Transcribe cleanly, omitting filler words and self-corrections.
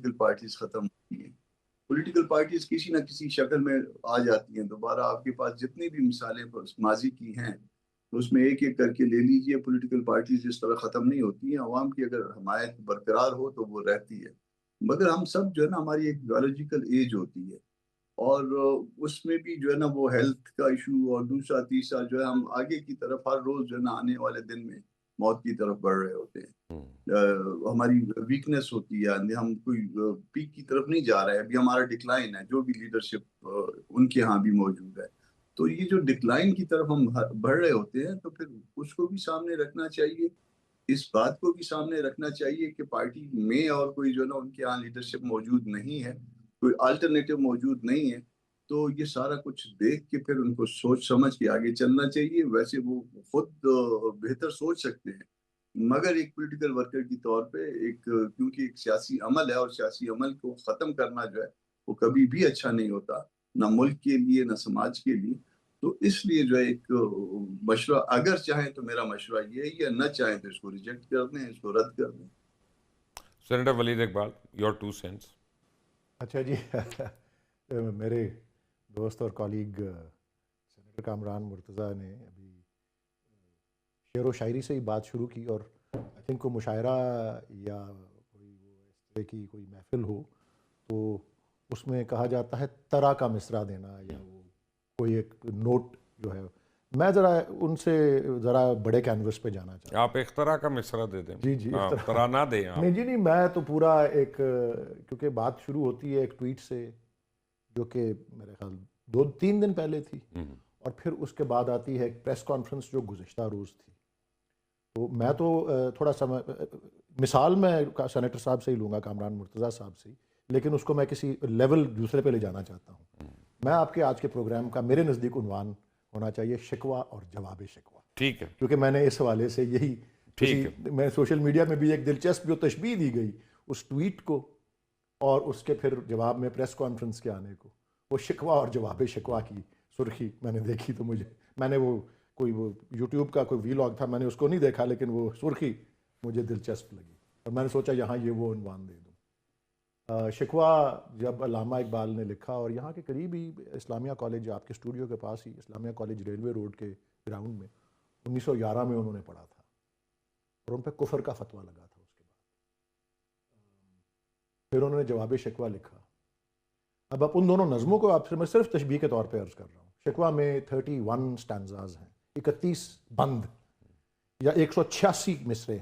Political parties ختم ہوتی ہیں. پولیٹیکل پارٹیز کسی نہ کسی شکل میں آ جاتی ہیں دوبارہ. آپ کے پاس جتنی بھی مثالیں ماضی کی ہیں اس میں ایک ایک کر کے لے لیجئے. پولیٹیکل پارٹیز اس طرح ختم نہیں ہوتی ہیں. عوام کی اگر حمایت برقرار ہو تو وہ رہتی ہے. مگر ہم سب جو ہے نا ہماری ایک بایولوجیکل ایج ہوتی ہے اور اس میں بھی جو ہے نا وہ ہیلتھ کا ایشو اور دوسرا تیسرا جو ہے ہم آگے کی طرف ہر روز جو ہے نا آنے والے دن میں موت کی طرف بڑھ رہے ہوتے ہیں. ہماری ویکنس ہوتی ہے. ہم کوئی پیک کی طرف نہیں جا رہے. ابھی ہمارا ڈکلائن ہے جو بھی لیڈرشپ ان کے ہاں بھی موجود ہے. تو یہ جو ڈکلائن کی طرف ہم بڑھ رہے ہوتے ہیں تو پھر اس کو بھی سامنے رکھنا چاہیے. اس بات کو بھی سامنے رکھنا چاہیے کہ پارٹی میں اور کوئی جو ہے نا ان کے ہاں لیڈرشپ موجود نہیں ہے, کوئی الٹرنیٹو موجود نہیں ہے. تو یہ سارا کچھ دیکھ کے پھر ان کو سوچ سمجھ کے آگے چلنا چاہیے. ویسے وہ خود بہتر سوچ سکتے ہیں مگر ایک پولیٹیکل ورکر کی طور پہ کیونکہ ایک سیاسی عمل ہے اور سیاسی عمل کو ختم کرنا جو ہے وہ کبھی بھی اچھا نہیں ہوتا, نہ ملک کے لیے نہ سماج کے لیے. تو اس لیے جو ہے ایک مشورہ, اگر چاہیں تو میرا مشورہ یہ ہے, یا نہ چاہیں تو اس کو ریجیکٹ کر دیں, اس کو رد کر دیں. Senator Walid Iqbal, your 2 cents. اچھا جی, میرے دوست اور کالیگ سینیٹر کامران مرتضیٰ نے ابھی شعر و شاعری سے ہی بات شروع کی اور آئی تھنک کوئی مشاعرہ یا کوئی وہ اس طرح کی کوئی محفل ہو تو اس میں کہا جاتا ہے طرح کا مصرع دینا یا وہ کوئی ایک نوٹ جو ہے. میں ذرا ان سے ذرا بڑے کینوس پہ جانا چاہتا ہوں. آپ اختراع کا مصرع دے دیں. جی جی, ترانہ دیں آپ. نہیں جی نہیں, میں تو پورا ایک, کیونکہ بات شروع ہوتی ہے ایک ٹویٹ سے جو کہ میرے خیال 2-3 دن پہلے تھی, اور پھر اس کے بعد آتی ہے ایک پریس کانفرنس جو گزشتہ روز تھی. تو میں تو تھوڑا سا مثال میں سینیٹر صاحب سے ہی لوں گا, کامران مرتضیٰ صاحب سے ہی, لیکن اس کو میں کسی لیول دوسرے پہ لے جانا چاہتا ہوں. میں آپ کے آج کے پروگرام کا میرے نزدیک عنوان ہونا چاہیے شکوہ اور جواب شکوہ. ٹھیک ہے, کیونکہ میں نے اس حوالے سے یہی میں سوشل میڈیا میں بھی ایک دلچسپ جو تشبیہ دی گئی اس ٹویٹ کو اور اس کے پھر جواب میں پریس کانفرنس کے آنے کو, وہ شکوہ اور جواب شکوہ کی سرخی میں نے دیکھی تو میں نے وہ یوٹیوب کا کوئی ویلاگ تھا, میں نے اس کو نہیں دیکھا, لیکن وہ سرخی مجھے دلچسپ لگی اور میں نے سوچا یہاں یہ وہ عنوان دے دوں. شکوہ جب علامہ اقبال نے لکھا, اور یہاں کے قریب ہی اسلامیہ کالج, آپ کے اسٹوڈیو کے پاس ہی اسلامیہ کالج ریلوے روڈ کے گراؤنڈ میں 1911 میں انہوں نے پڑھا تھا اور ان پہ کفر کا فتویٰ لگا تھا. اس کے بعد پھر انہوں نے جواب شکوہ لکھا. اب ان دونوں نظموں کو آپ سے میں صرف تشبیہ کے طور پہ عرض کر رہا ہوں. شکوہ میں 31 سٹانزاز ہیں, 31 بند یا 186 مصرے ہیں.